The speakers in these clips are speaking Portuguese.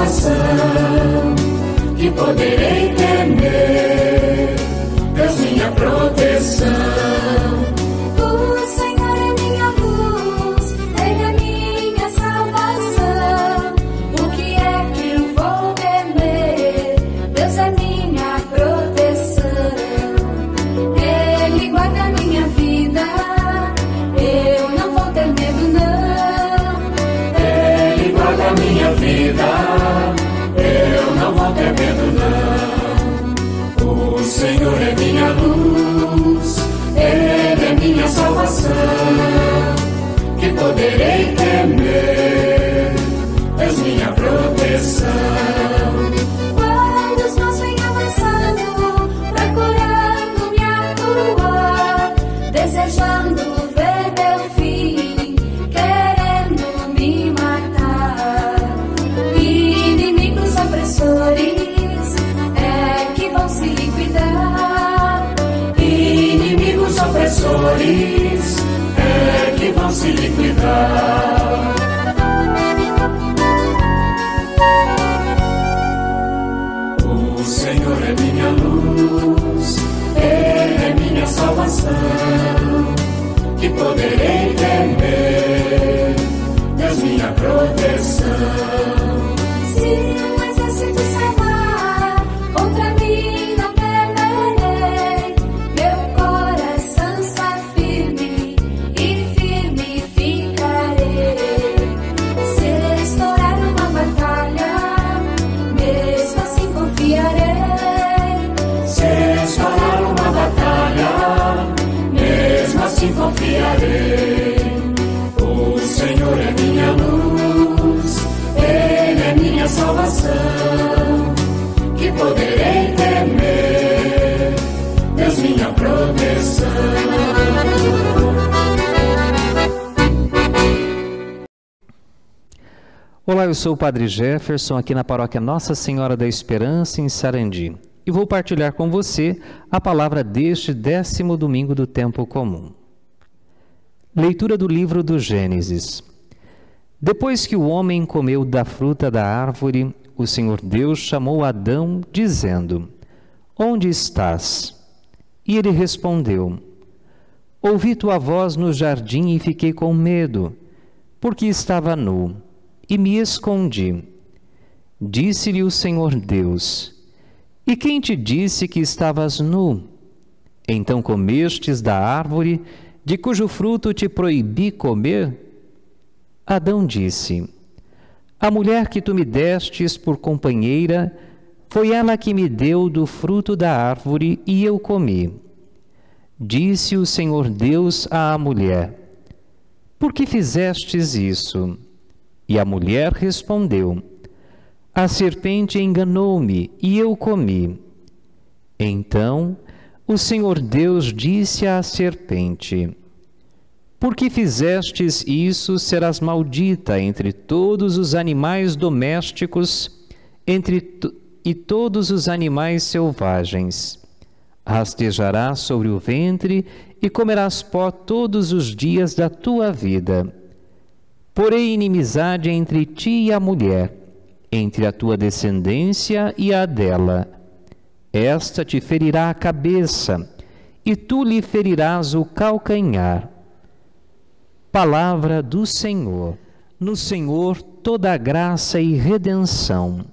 salvação, que poderei temer? Deus, minha proteção. O Senhor é minha luz, Ele é minha salvação. O que é que eu vou temer? Deus é minha proteção. Ele guarda minha vida, eu não vou ter medo não. Ele guarda minha vida, eu não vou ter medo não. O Senhor é minha luz, Ele é minha salvação, que poderei temer? És minha proteção. Quando os maus vêm avançando, procurando me acuar, desejando ver meu fim, querendo me matar, inimigos opressores é que vão se liquidar. Inimigos opressores é que vão se liquidar. O Senhor é minha luz, Ele é minha salvação, que poderei temer? Deus, minha proteção. Se um exército se armar contra mim, não temerei. Meu coração está firme e firme ficarei. Se estourar uma batalha, mesmo assim confiarei. Se estourar uma batalha, mesmo assim confiarei. O Senhor é minha luz, Ele é minha salvação, que poderei temer? Deus, minha proteção. Olá, eu sou o Padre Jefferson, aqui na Paróquia Nossa Senhora da Esperança, em Sarandi, e vou partilhar com você a palavra deste 10º domingo do Tempo Comum. Leitura do livro do Gênesis. Depois que o homem comeu da fruta da árvore, o Senhor Deus chamou Adão, dizendo: Onde estás? E ele respondeu: Ouvi tua voz no jardim e fiquei com medo, porque estava nu, e me escondi. Disse-lhe o Senhor Deus: E quem te disse que estavas nu? Então comestes da árvore, de cujo fruto te proibi comer? Adão disse: A mulher que tu me destes por companheira, foi ela que me deu do fruto da árvore e eu comi. Disse o Senhor Deus à mulher: Por que fizestes isso? E a mulher respondeu: A serpente enganou-me e eu comi. Então o Senhor Deus disse à serpente: Por que fizestes isso, serás maldita entre todos os animais domésticos e todos os animais selvagens. Rastejarás sobre o ventre e comerás pó todos os dias da tua vida. Porém inimizade entre ti e a mulher, entre a tua descendência e a dela. Esta te ferirá a cabeça, e tu lhe ferirás o calcanhar. Palavra do Senhor. No Senhor toda a graça e redenção.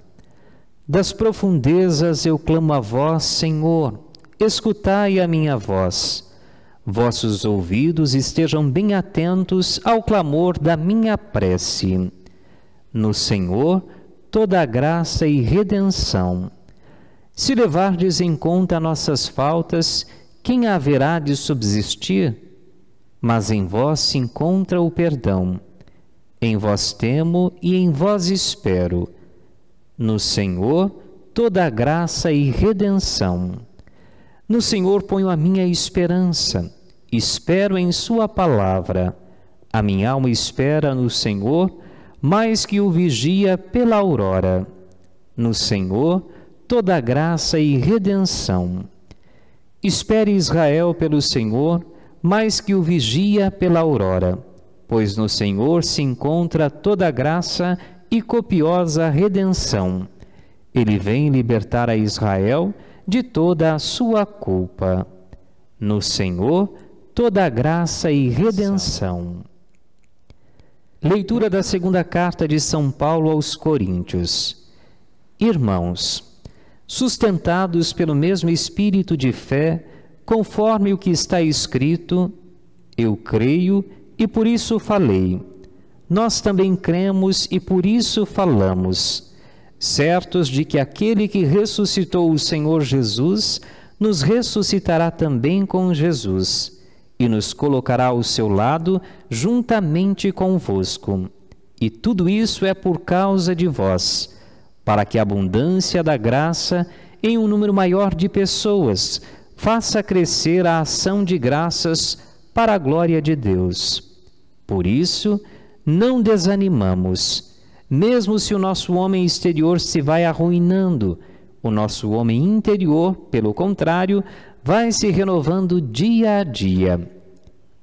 Das profundezas eu clamo a vós, Senhor, escutai a minha voz. Vossos ouvidos estejam bem atentos ao clamor da minha prece. No Senhor toda a graça e redenção. Se levardes em conta nossas faltas, quem haverá de subsistir? Mas em vós se encontra o perdão. Em vós temo e em vós espero. No Senhor toda a graça e redenção. No Senhor ponho a minha esperança, espero em sua palavra. A minha alma espera no Senhor, mais que o vigia pela aurora. No Senhor toda a graça e redenção. Espere Israel pelo Senhor, mais que o vigia pela aurora, pois no Senhor se encontra toda a graça e copiosa redenção. Ele vem libertar a Israel de toda a sua culpa. No Senhor, toda a graça e redenção. Leitura da segunda carta de São Paulo aos Coríntios. Irmãos, sustentados pelo mesmo espírito de fé, conforme o que está escrito, eu creio e por isso falei. Nós também cremos e por isso falamos, certos de que aquele que ressuscitou o Senhor Jesus nos ressuscitará também com Jesus e nos colocará ao seu lado juntamente convosco. E tudo isso é por causa de vós, para que a abundância da graça em um número maior de pessoas faça crescer a ação de graças para a glória de Deus. Por isso, não desanimamos, mesmo se o nosso homem exterior se vai arruinando, o nosso homem interior, pelo contrário, vai se renovando dia a dia.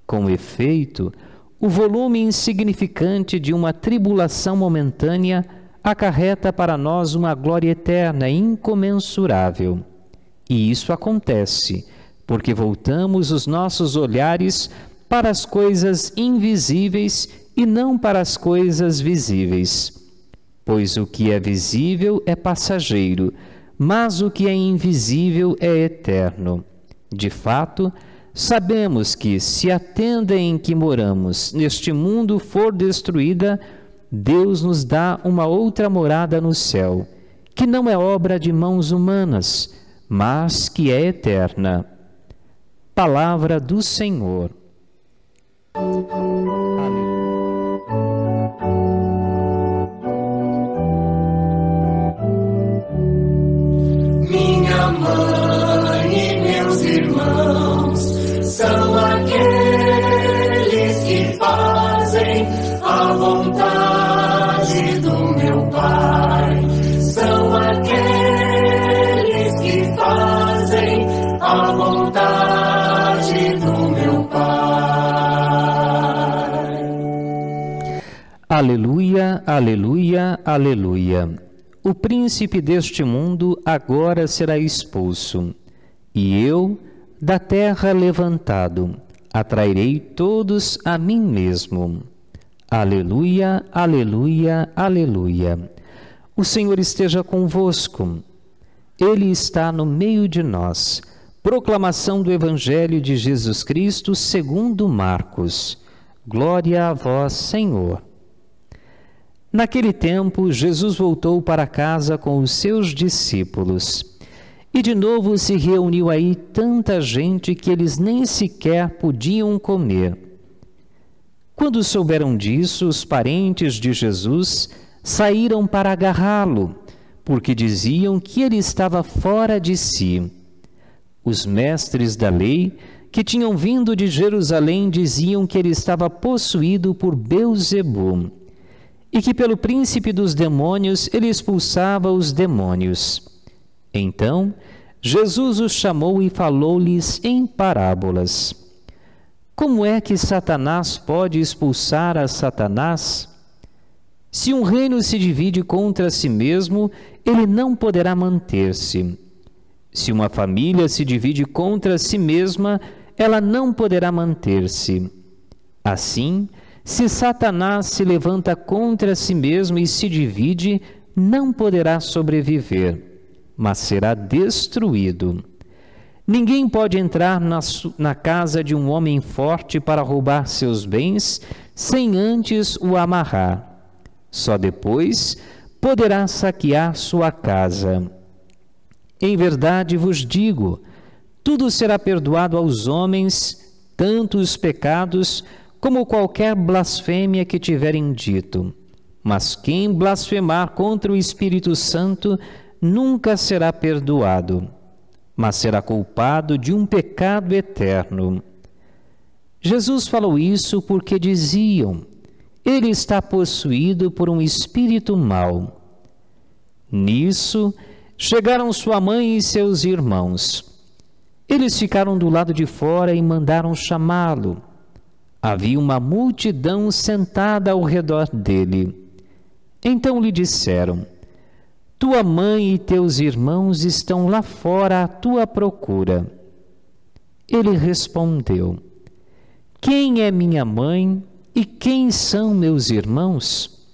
Com efeito, o volume insignificante de uma tribulação momentânea acarreta para nós uma glória eterna incomensurável. E isso acontece porque voltamos os nossos olhares para as coisas invisíveis e não para as coisas visíveis. Pois o que é visível é passageiro, mas o que é invisível é eterno. De fato, sabemos que, se a tenda em que moramos neste mundo for destruída, Deus nos dá uma outra morada no céu, que não é obra de mãos humanas, mas que é eterna. Palavra do Senhor. Minha mãe e meus irmãos são aqueles que fazem a vontade do meu Pai. São aqueles que fazem a vontade do meu Pai. Aleluia, aleluia, aleluia. O príncipe deste mundo agora será expulso, e eu, da terra levantado, atrairei todos a mim mesmo. Aleluia, aleluia, aleluia. O Senhor esteja convosco. Ele está no meio de nós. Proclamação do Evangelho de Jesus Cristo segundo Marcos. Glória a vós, Senhor. Naquele tempo, Jesus voltou para casa com os seus discípulos. E de novo se reuniu aí tanta gente que eles nem sequer podiam comer. Quando souberam disso, os parentes de Jesus saíram para agarrá-lo, porque diziam que ele estava fora de si. Os mestres da lei, que tinham vindo de Jerusalém, diziam que ele estava possuído por Beelzebu, e que pelo príncipe dos demônios ele expulsava os demônios. Então, Jesus os chamou e falou-lhes em parábolas. Como é que Satanás pode expulsar a Satanás? Se um reino se divide contra si mesmo, ele não poderá manter-se. Se uma família se divide contra si mesma, ela não poderá manter-se. Assim, se Satanás se levanta contra si mesmo e se divide, não poderá sobreviver, mas será destruído. Ninguém pode entrar na casa de um homem forte para roubar seus bens, sem antes o amarrar. Só depois poderá saquear sua casa. Em verdade vos digo, tudo será perdoado aos homens, tanto os pecados como qualquer blasfêmia que tiverem dito. Mas quem blasfemar contra o Espírito Santo nunca será perdoado, mas será culpado de um pecado eterno. Jesus falou isso porque diziam: ele está possuído por um espírito mau. Nisso, chegaram sua mãe e seus irmãos. Eles ficaram do lado de fora e mandaram chamá-lo. Havia uma multidão sentada ao redor dele. Então lhe disseram: tua mãe e teus irmãos estão lá fora à tua procura. Ele respondeu: quem é minha mãe e quem são meus irmãos?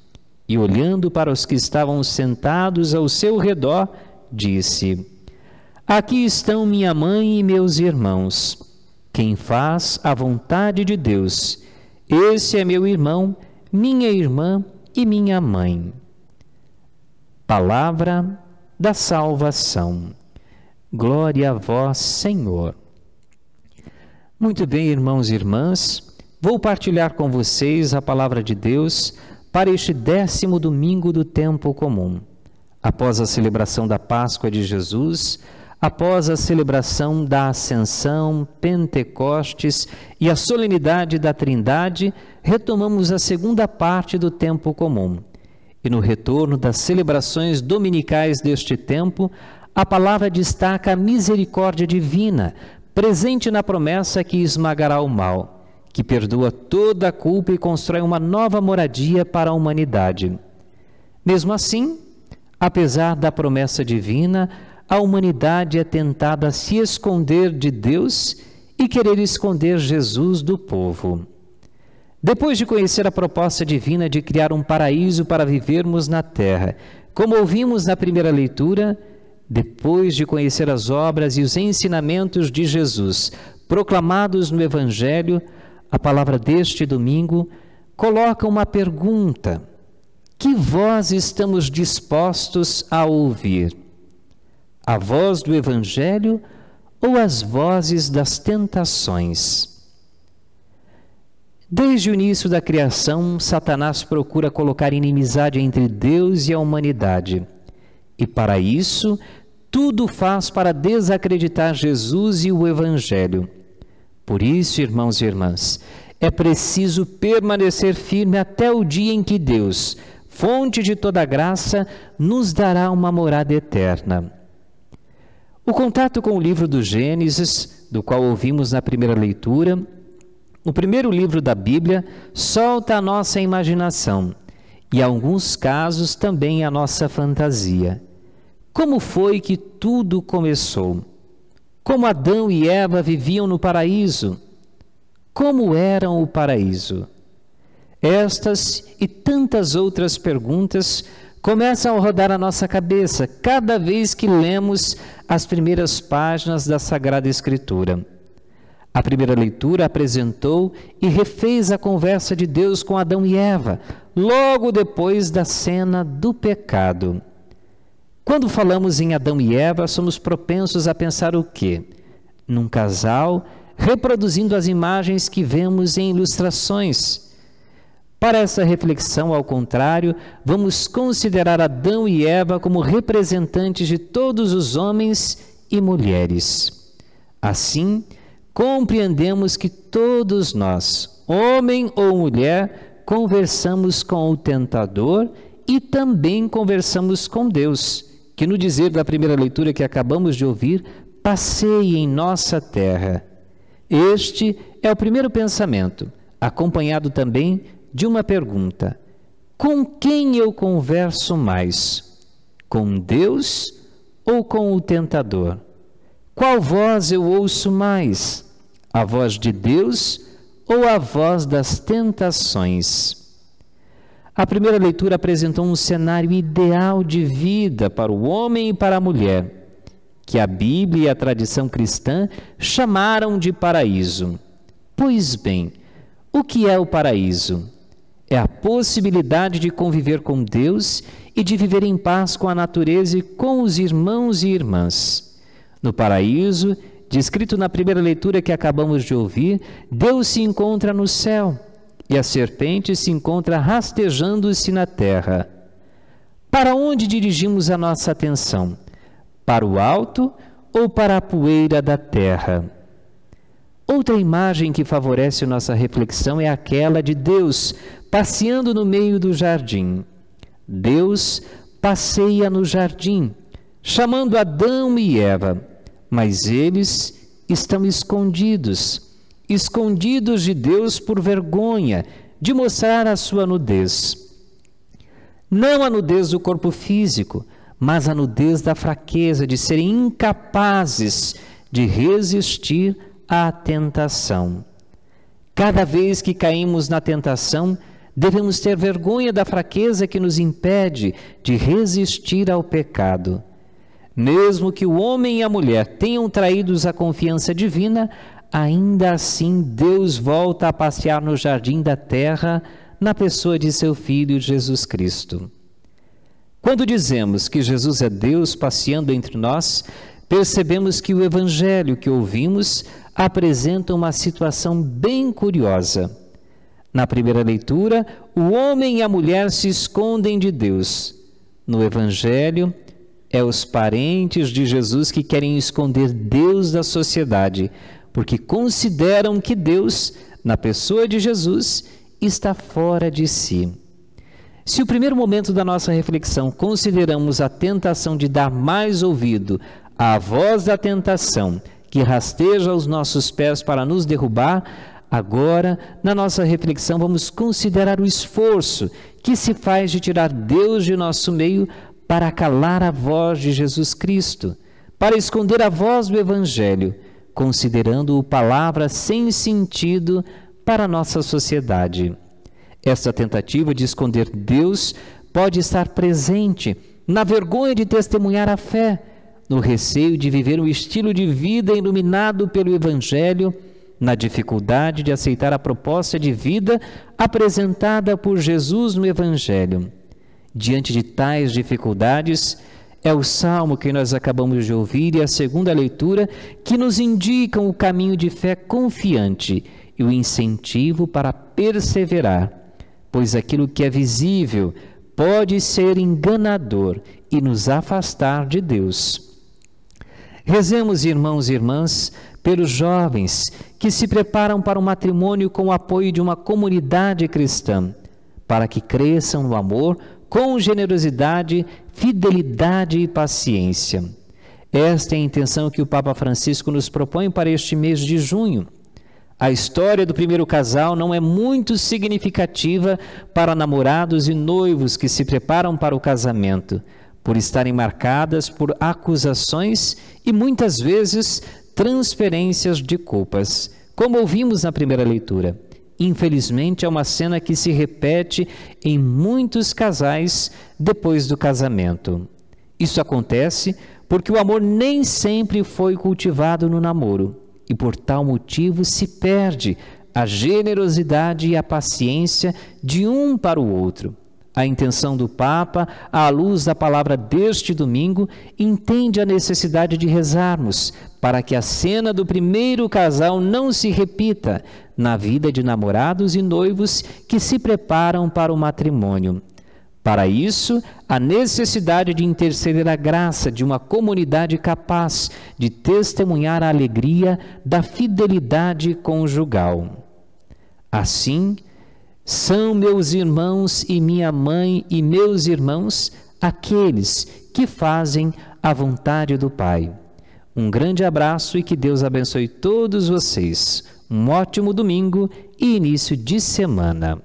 E olhando para os que estavam sentados ao seu redor, disse: aqui estão minha mãe e meus irmãos. Quem faz a vontade de Deus, esse é meu irmão, minha irmã e minha mãe. Palavra da salvação. Glória a vós, Senhor. Muito bem, irmãos e irmãs, vou partilhar com vocês a palavra de Deus para este 10º domingo do tempo comum. Após a celebração da Páscoa de Jesus, após a celebração da Ascensão, Pentecostes e a solenidade da Trindade, retomamos a segunda parte do tempo comum. E no retorno das celebrações dominicais deste tempo, a palavra destaca a misericórdia divina, presente na promessa que esmagará o mal, que perdoa toda a culpa e constrói uma nova moradia para a humanidade. Mesmo assim, apesar da promessa divina, a humanidade é tentada a se esconder de Deus e querer esconder Jesus do povo. Depois de conhecer a proposta divina de criar um paraíso para vivermos na terra, como ouvimos na primeira leitura, depois de conhecer as obras e os ensinamentos de Jesus proclamados no Evangelho, a palavra deste domingo coloca uma pergunta: que voz estamos dispostos a ouvir? A voz do Evangelho ou as vozes das tentações? Desde o início da criação, Satanás procura colocar inimizade entre Deus e a humanidade. E para isso, tudo faz para desacreditar Jesus e o Evangelho. Por isso, irmãos e irmãs, é preciso permanecer firme até o dia em que Deus, fonte de toda graça, nos dará uma morada eterna. O contato com o livro do Gênesis, do qual ouvimos na primeira leitura, o primeiro livro da Bíblia, solta a nossa imaginação e, em alguns casos, também a nossa fantasia. Como foi que tudo começou? Como Adão e Eva viviam no paraíso? Como eram o paraíso? Estas e tantas outras perguntas começam a rodar a nossa cabeça cada vez que lemos as primeiras páginas da Sagrada Escritura. A primeira leitura apresentou e refez a conversa de Deus com Adão e Eva, logo depois da cena do pecado. Quando falamos em Adão e Eva, somos propensos a pensar o quê? Num casal reproduzindo as imagens que vemos em ilustrações. Para essa reflexão, ao contrário, vamos considerar Adão e Eva como representantes de todos os homens e mulheres. Assim, compreendemos que todos nós, homem ou mulher, conversamos com o tentador e também conversamos com Deus, que no dizer da primeira leitura que acabamos de ouvir, passeia em nossa terra. Este é o primeiro pensamento, acompanhado também de uma pergunta: com quem eu converso mais? Com Deus ou com o tentador? Qual voz eu ouço mais? A voz de Deus ou a voz das tentações? A primeira leitura apresentou um cenário ideal de vida para o homem e para a mulher, que a Bíblia e a tradição cristã chamaram de paraíso. Pois bem, o que é o paraíso? É a possibilidade de conviver com Deus e de viver em paz com a natureza e com os irmãos e irmãs. No paraíso, descrito na primeira leitura que acabamos de ouvir, Deus se encontra no céu e a serpente se encontra rastejando-se na terra. Para onde dirigimos a nossa atenção? Para o alto ou para a poeira da terra? Outra imagem que favorece nossa reflexão é aquela de Deus passeando no meio do jardim. Deus passeia no jardim, chamando Adão e Eva, mas eles estão escondidos de Deus por vergonha de mostrar a sua nudez. Não a nudez do corpo físico, mas a nudez da fraqueza, de serem incapazes de resistir à tentação. Cada vez que caímos na tentação, devemos ter vergonha da fraqueza que nos impede de resistir ao pecado. Mesmo que o homem e a mulher tenham traído a confiança divina, ainda assim Deus volta a passear no jardim da terra na pessoa de seu Filho Jesus Cristo. Quando dizemos que Jesus é Deus passeando entre nós, percebemos que o Evangelho que ouvimos apresenta uma situação bem curiosa. Na primeira leitura, o homem e a mulher se escondem de Deus. No Evangelho, é os parentes de Jesus que querem esconder Deus da sociedade, porque consideram que Deus, na pessoa de Jesus, está fora de si. Se o primeiro momento da nossa reflexão consideramos a tentação de dar mais ouvido à voz da tentação, que rasteja os nossos pés para nos derrubar, agora, na nossa reflexão, vamos considerar o esforço que se faz de tirar Deus de nosso meio para calar a voz de Jesus Cristo, para esconder a voz do Evangelho, considerando-o palavra sem sentido para a nossa sociedade. Esta tentativa de esconder Deus pode estar presente na vergonha de testemunhar a fé, no receio de viver um estilo de vida iluminado pelo Evangelho, na dificuldade de aceitar a proposta de vida apresentada por Jesus no Evangelho. Diante de tais dificuldades, é o salmo que nós acabamos de ouvir e a segunda leitura que nos indicam o caminho de fé confiante e o incentivo para perseverar, pois aquilo que é visível pode ser enganador e nos afastar de Deus. Rezemos, irmãos e irmãs, pelos jovens que se preparam para o matrimônio com o apoio de uma comunidade cristã, para que cresçam no amor com generosidade, fidelidade e paciência. Esta é a intenção que o Papa Francisco nos propõe para este mês de junho. A história do primeiro casal não é muito significativa para namorados e noivos que se preparam para o casamento, por estarem marcadas por acusações e muitas vezes transferências de culpas, como ouvimos na primeira leitura. Infelizmente, é uma cena que se repete em muitos casais depois do casamento. Isso acontece porque o amor nem sempre foi cultivado no namoro e, por tal motivo, se perde a generosidade e a paciência de um para o outro. A intenção do Papa, à luz da palavra deste domingo, entende a necessidade de rezarmos para que a cena do primeiro casal não se repita na vida de namorados e noivos que se preparam para o matrimônio. Para isso, a necessidade de interceder a graça de uma comunidade capaz de testemunhar a alegria da fidelidade conjugal. Assim, são meus irmãos e minha mãe e meus irmãos aqueles que fazem a vontade do Pai. Um grande abraço e que Deus abençoe todos vocês. Um ótimo domingo e início de semana.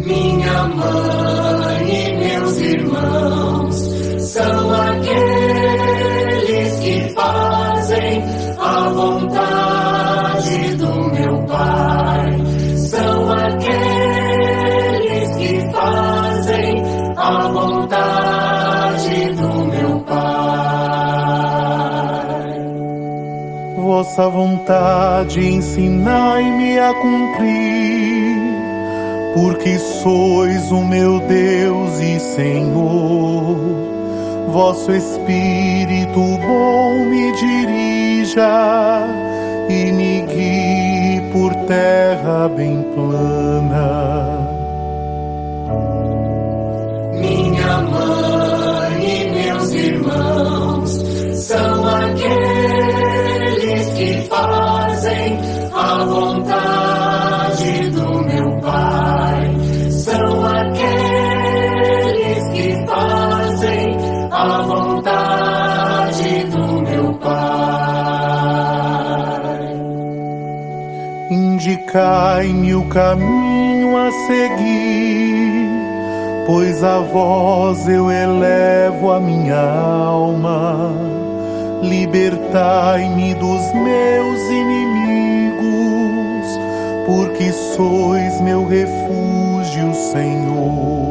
Minha mãe e meus irmãos são aqueles que fazem a vontade do meu Pai. São aqueles que fazem a vontade do meu Pai. Vossa vontade ensinai-me a cumprir, porque sois o meu Deus e Senhor. Vosso Espírito bom me dirija e me guie por terra bem plana. Minha mãe e meus irmãos são aqueles que fazem a vontade do meu Pai. São aqueles que fazem a vontade do meu Pai. Indicai-me o caminho a seguir, pois a vós eu elevo a minha alma. Libertai-me dos meus inimigos, porque sois meu refúgio, Senhor.